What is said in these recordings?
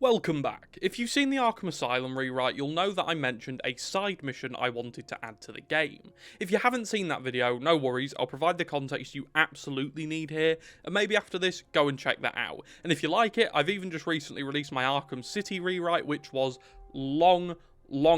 Welcome back. If you've seen the Arkham Asylum Re-Write, you'll know that I mentioned a side mission I wanted to add to the game. If you haven't seen that video, no worries, I'll provide the context you absolutely need here, and maybe after this, go and check that out. And if you like it, I've even just recently released my Arkham City Re-Write, which was long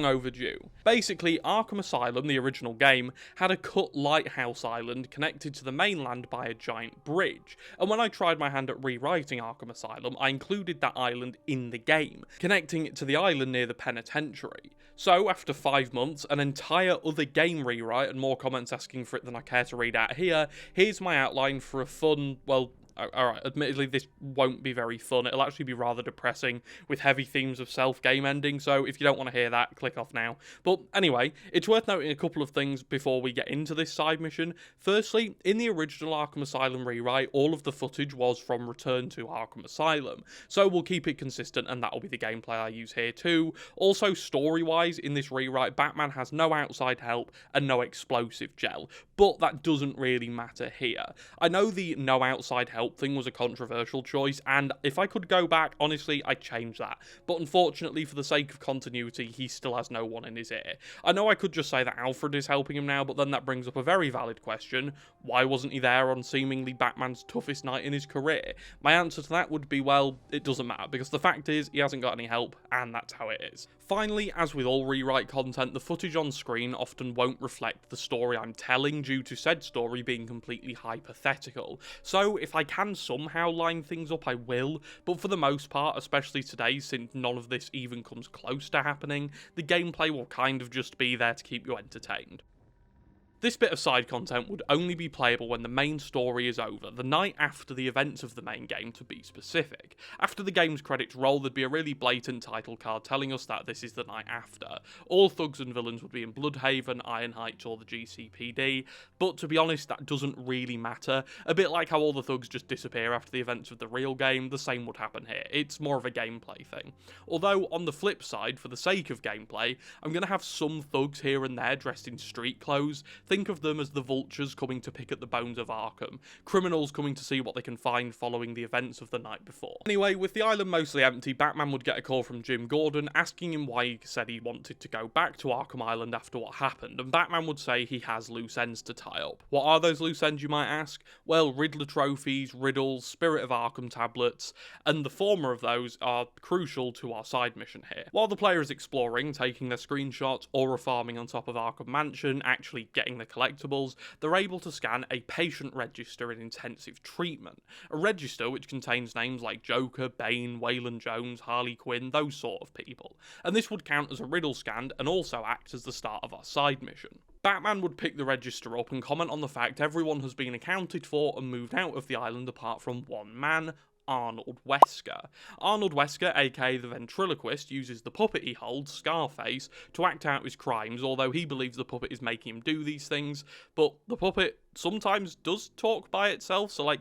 overdue. Basically, Arkham Asylum, the original game, had a cut lighthouse island connected to the mainland by a giant bridge, and when I tried my hand at rewriting Arkham Asylum, I included that island in the game, connecting it to the island near the penitentiary. So, after 5 months, an entire other game rewrite, and more comments asking for it than I care to read out here, here's my outline for a fun, well, alright, admittedly this won't be very fun, it'll actually be rather depressing with heavy themes of self-game ending, so if you don't want to hear that, click off now. But anyway, it's worth noting a couple of things before we get into this side mission. Firstly, in the original Arkham Asylum Rewrite, all of the footage was from Return to Arkham Asylum, so we'll keep it consistent and that'll be the gameplay I use here too. Also, story-wise, in this rewrite, Batman has no outside help and no explosive gel, but that doesn't really matter here. I know the no outside help thing was a controversial choice, and if I could go back, honestly, I'd change that. But unfortunately, for the sake of continuity, he still has no one in his ear. I know I could just say that Alfred is helping him now, but then that brings up a very valid question. Why wasn't he there on seemingly Batman's toughest night in his career? My answer to that would be, well, it doesn't matter, because the fact is, he hasn't got any help, and that's how it is. Finally, as with all rewrite content, the footage on screen often won't reflect the story I'm telling due to said story being completely hypothetical. So, if I can somehow line things up, I will, but for the most part, especially today, since none of this even comes close to happening, the gameplay will kind of just be there to keep you entertained. This bit of side content would only be playable when the main story is over, the night after the events of the main game to be specific. After the game's credits roll, there'd be a really blatant title card telling us that this is the night after. All thugs and villains would be in Bloodhaven, Iron Heights or the GCPD, but to be honest that doesn't really matter. A bit like how all the thugs just disappear after the events of the real game, the same would happen here. It's more of a gameplay thing. Although, on the flip side, for the sake of gameplay, I'm going to have some thugs here and there dressed in street clothes. Think of them as the vultures coming to pick at the bones of Arkham, criminals coming to see what they can find following the events of the night before. Anyway, with the island mostly empty, Batman would get a call from Jim Gordon asking him why he said he wanted to go back to Arkham Island after what happened, and Batman would say he has loose ends to tie up. What are those loose ends, you might ask? Well, Riddler trophies, riddles, Spirit of Arkham tablets, and the former of those are crucial to our side mission here. While the player is exploring, taking their screenshots, aura farming on top of Arkham Mansion, actually getting the collectibles, they're able to scan a patient register in intensive treatment. A register which contains names like Joker, Bane, Waylon Jones, Harley Quinn, those sort of people. And this would count as a riddle scan and also act as the start of our side mission. Batman would pick the register up and comment on the fact everyone has been accounted for and moved out of the island apart from one man, Arnold Wesker. Arnold Wesker, aka the ventriloquist, uses the puppet he holds, Scarface, to act out his crimes, although he believes the puppet is making him do these things, but the puppet sometimes does talk by itself, so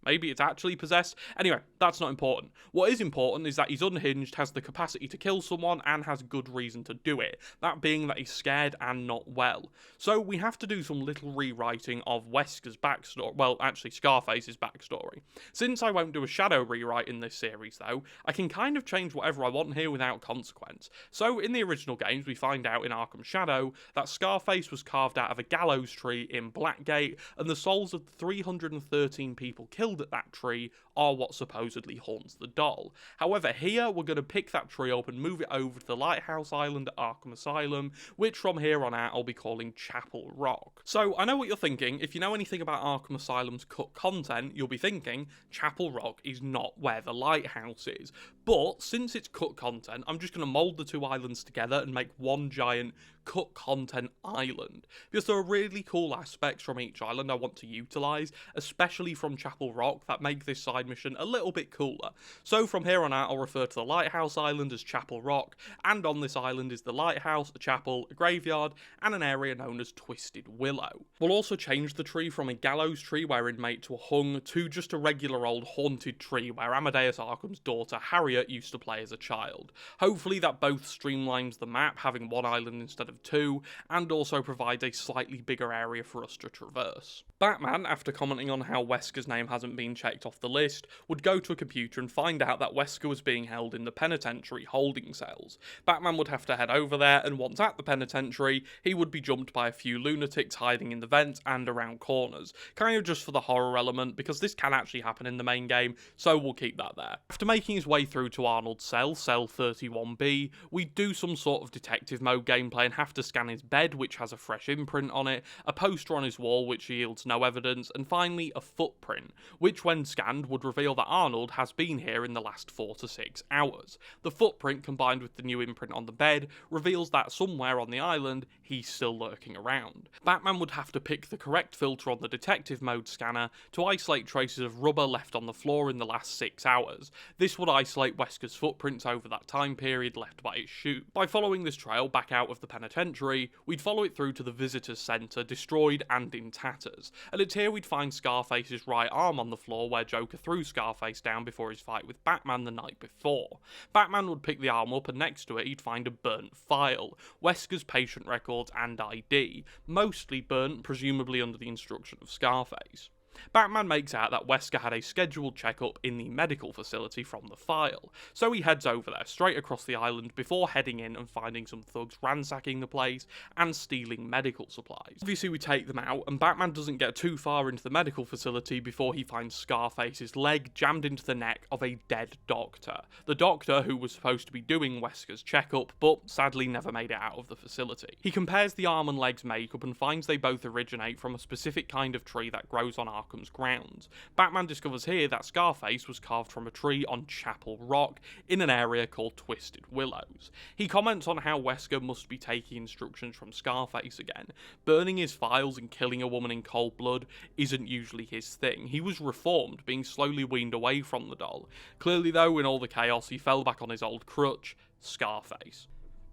maybe it's actually possessed. Anyway, that's not important. What is important is that he's unhinged, has the capacity to kill someone, and has good reason to do it. That being that he's scared and not well. So we have to do some little rewriting of Wesker's backstory. Well, actually, Scarface's backstory. Since I won't do a shadow rewrite in this series, though, I can kind of change whatever I want here without consequence. So in the original games, we find out in Arkham Shadow that Scarface was carved out of a gallows tree in Blackgate, and the souls of the 313 people killed at that tree are what supposedly haunts the doll. However, here we're going to pick that tree up and move it over to the Lighthouse Island at Arkham Asylum, which from here on out I'll be calling Chapel Rock. So I know what you're thinking. If you know anything about Arkham Asylum's cut content, you'll be thinking Chapel Rock is not where the lighthouse is. But since it's cut content, I'm just going to mold the two islands together and make one giant cut content island, because there are really cool aspects from each island I want to utilise, especially from Chapel Rock, that make this side mission a little bit cooler. So from here on out I'll refer to the Lighthouse Island as Chapel Rock, and on this island is the lighthouse, a chapel, a graveyard, and an area known as Twisted Willow. We'll also change the tree from a gallows tree where inmates were hung to just a regular old haunted tree where Amadeus Arkham's daughter Harriet used to play as a child. Hopefully that both streamlines the map, having one island instead of two, and also provides a slightly bigger area for us to traverse. Batman, after commenting on how Wesker's name hasn't hadn't been checked off the list, would go to a computer and find out that Wesker was being held in the penitentiary holding cells. Batman would have to head over there, and once at the penitentiary, he would be jumped by a few lunatics hiding in the vents and around corners, kind of just for the horror element, because this can actually happen in the main game, so we'll keep that there. After making his way through to Arnold's cell 31B, we do some sort of detective mode gameplay and have to scan his bed, which has a fresh imprint on it, a poster on his wall which yields no evidence, and finally a footprint, which when scanned would reveal that Arnold has been here in the last 4 to 6 hours. The footprint combined with the new imprint on the bed reveals that somewhere on the island he's still lurking around. Batman would have to pick the correct filter on the detective mode scanner to isolate traces of rubber left on the floor in the last 6 hours. This would isolate Wesker's footprints over that time period left by his shoe. By following this trail back out of the penitentiary, we'd follow it through to the visitors centre, destroyed and in tatters, and it's here we'd find Scarface's right arm on the floor where Joker threw Scarface down before his fight with Batman the night before. Batman would pick the arm up and next to it he'd find a burnt file, Wesker's patient records and ID, mostly burnt, presumably under the instruction of Scarface. Batman makes out that Wesker had a scheduled checkup in the medical facility from the file, so he heads over there straight across the island before heading in and finding some thugs ransacking the place and stealing medical supplies. Obviously we take them out, and Batman doesn't get too far into the medical facility before he finds Scarface's leg jammed into the neck of a dead doctor. The doctor who was supposed to be doing Wesker's checkup, but sadly never made it out of the facility. He compares the arm and leg's makeup and finds they both originate from a specific kind of tree that grows on Arkham's grounds. Batman discovers here that Scarface was carved from a tree on Chapel Rock in an area called Twisted Willows. He comments on how Wesker must be taking instructions from Scarface again. Burning his files and killing a woman in cold blood isn't usually his thing. He was reformed, being slowly weaned away from the doll. Clearly though, in all the chaos, he fell back on his old crutch, Scarface.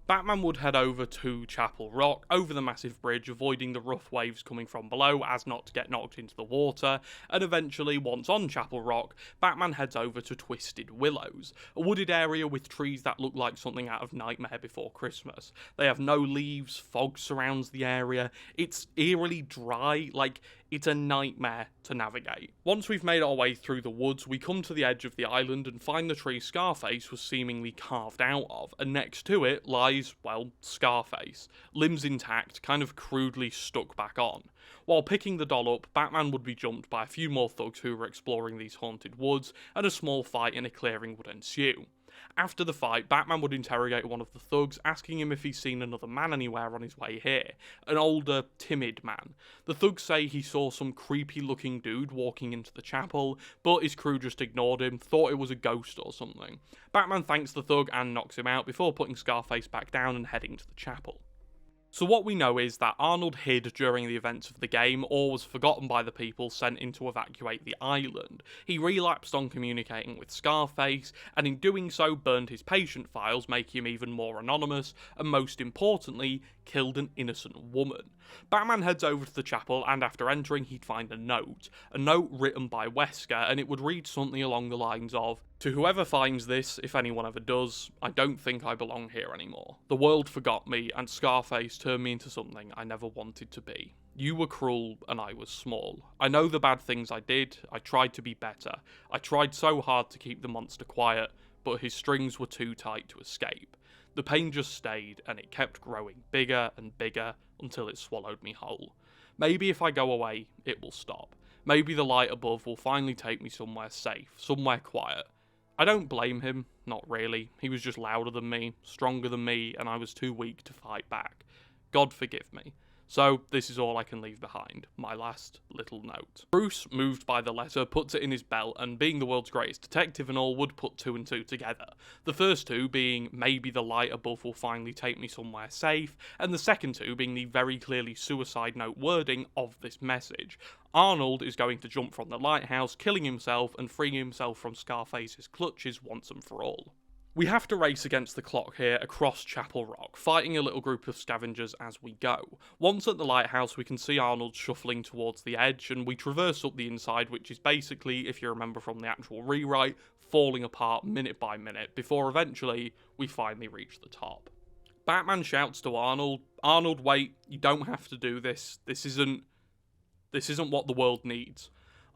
Batman would head over to Chapel Rock, over the massive bridge, avoiding the rough waves coming from below as not to get knocked into the water, and eventually, once on Chapel Rock, Batman heads over to Twisted Willows, a wooded area with trees that look like something out of Nightmare Before Christmas. They have no leaves, fog surrounds the area, it's eerily dry, like it's a nightmare to navigate. Once we've made our way through the woods, we come to the edge of the island and find the tree Scarface was seemingly carved out of, and next to it lies, well, Scarface. Limbs intact, kind of crudely stuck back on. While picking the doll up, Batman would be jumped by a few more thugs who were exploring these haunted woods, and a small fight in a clearing would ensue. After the fight, Batman would interrogate one of the thugs, asking him if he's seen another man anywhere on his way here. An older, timid man. The thugs say he saw some creepy-looking dude walking into the chapel, but his crew just ignored him, thought it was a ghost or something. Batman thanks the thug and knocks him out before putting Scarface back down and heading to the chapel. So what we know is that Arnold hid during the events of the game, or was forgotten by the people sent in to evacuate the island. He relapsed on communicating with Scarface, and in doing so burned his patient files, making him even more anonymous, and most importantly, killed an innocent woman. Batman heads over to the chapel, and after entering he'd find a note written by Wesker, and it would read something along the lines of, "To whoever finds this, if anyone ever does, I don't think I belong here anymore. The world forgot me, and Scarface turned me into something I never wanted to be. You were cruel, and I was small. I know the bad things I did, I tried to be better. I tried so hard to keep the monster quiet, but his strings were too tight to escape. The pain just stayed, and it kept growing bigger and bigger until it swallowed me whole. Maybe if I go away, it will stop. Maybe the light above will finally take me somewhere safe, somewhere quiet. I don't blame him, not really. He was just louder than me, stronger than me, and I was too weak to fight back. God forgive me. So, this is all I can leave behind, my last little note." Bruce, moved by the letter, puts it in his belt, and being the world's greatest detective and all, would put 2 and 2 together. The first 2 being, maybe the light above will finally take me somewhere safe, and the second 2 being the very clearly suicide note wording of this message. Arnold is going to jump from the lighthouse, killing himself and freeing himself from Scarface's clutches once and for all. We have to race against the clock here across Chapel Rock, fighting a little group of scavengers as we go. Once at the lighthouse, we can see Arnold shuffling towards the edge, and we traverse up the inside, which is basically, if you remember from the actual rewrite, falling apart minute by minute, before eventually we finally reach the top. Batman shouts to Arnold, wait, you don't have to do this. This isn't what the world needs."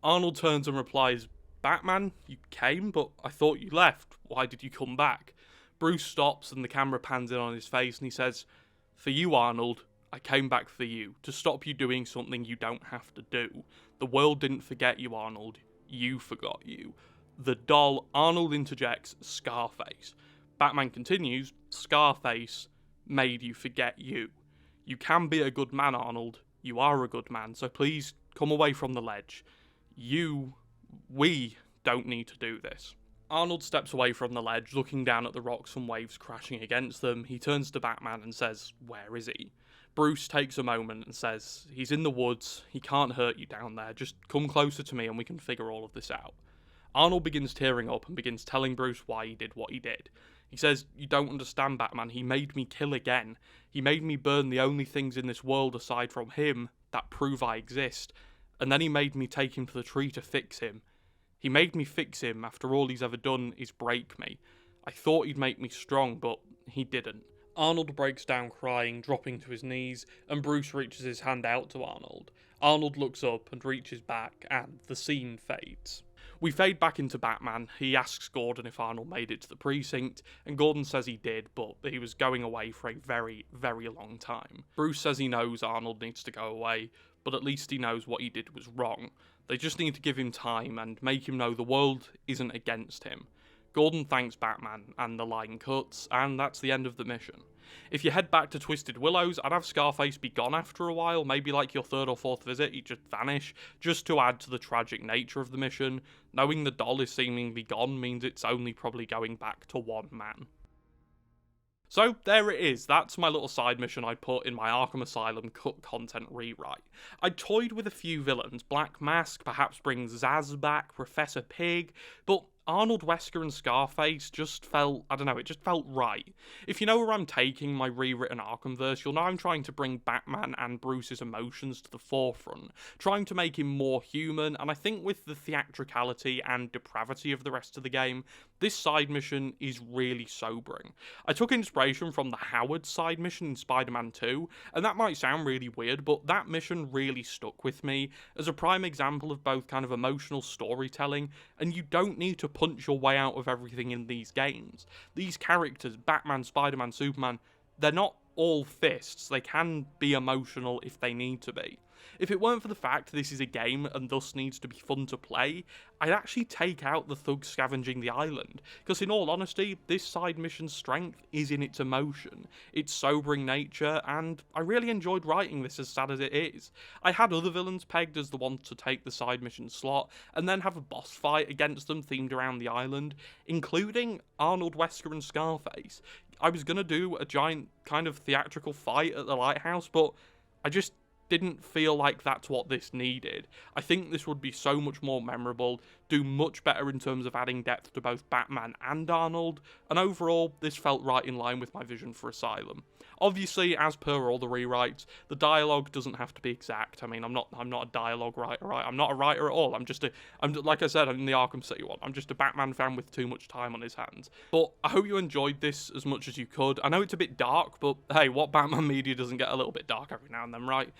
Arnold turns and replies, "Batman, you came, but I thought you left. Why did you come back?" Bruce stops and the camera pans in on his face and he says, "For you, Arnold, I came back for you, to stop you doing something you don't have to do. The world didn't forget you, Arnold. You forgot you." The doll, Arnold interjects, "Scarface." Batman continues, "Scarface made you forget you. You can be a good man, Arnold. You are a good man, so please come away from the ledge. We don't need to do this." Arnold steps away from the ledge, looking down at the rocks and waves crashing against them. He turns to Batman and says, "Where is he?" Bruce takes a moment and says, "He's in the woods. He can't hurt you down there. Just come closer to me and we can figure all of this out." Arnold begins tearing up and begins telling Bruce why he did what he did. He says, "You don't understand, Batman. He made me kill again. He made me burn the only things in this world aside from him that prove I exist. And then he made me take him to the tree to fix him. He made me fix him after all he's ever done is break me. I thought he'd make me strong, but he didn't." Arnold breaks down crying, dropping to his knees, and Bruce reaches his hand out to Arnold. Arnold looks up and reaches back, and the scene fades. We fade back into Batman. He asks Gordon if Arnold made it to the precinct, and Gordon says he did, but he was going away for a very, very long time. Bruce says he knows Arnold needs to go away, but at least he knows what he did was wrong. They just need to give him time and make him know the world isn't against him. Gordon thanks Batman, and the line cuts, and that's the end of the mission. If you head back to Twisted Willows, I'd have Scarface be gone after a while, maybe like your third or fourth visit, he'd just vanish, just to add to the tragic nature of the mission. Knowing the doll is seemingly gone means it's only probably going back to one man. So there it is, that's my little side mission I put in my Arkham Asylum cut content rewrite. I toyed with a few villains. Black Mask perhaps brings Zaz back, Professor Pig, but Arnold, Wesker and Scarface just felt, I don't know, it just felt right. If you know where I'm taking my rewritten Arkhamverse, you'll know I'm trying to bring Batman and Bruce's emotions to the forefront, trying to make him more human, and I think with the theatricality and depravity of the rest of the game, this side mission is really sobering. I took inspiration from the Howard side mission in Spider-Man 2, and that might sound really weird, but that mission really stuck with me as a prime example of both kind of emotional storytelling, and you don't need to punch your way out of everything in these games. These characters, Batman, Spider-Man, Superman, they're not all fists. They can be emotional if they need to be. If it weren't for the fact this is a game and thus needs to be fun to play, I'd actually take out the thugs scavenging the island, because in all honesty, this side mission's strength is in its emotion, its sobering nature, and I really enjoyed writing this as sad as it is. I had other villains pegged as the ones to take the side mission slot, and then have a boss fight against them themed around the island, including Arnold, Wesker and Scarface. I was going to do a giant kind of theatrical fight at the lighthouse, but I just didn't feel like that's what this needed. I think this would be so much more memorable, do much better in terms of adding depth to both Batman and Arnold, and overall, this felt right in line with my vision for Asylum. Obviously, as per all the rewrites, the dialogue doesn't have to be exact. I mean, I'm not a dialogue writer, right? I'm not a writer at all. Like I said, I'm in the Arkham City one. I'm just a Batman fan with too much time on his hands. But I hope you enjoyed this as much as you could. I know it's a bit dark, but hey, what Batman media doesn't get a little bit dark every now and then, right?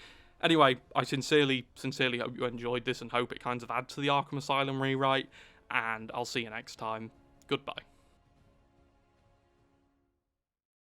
Anyway, I sincerely hope you enjoyed this and hope it kind of adds to the Arkham Asylum rewrite, and I'll see you next time. Goodbye.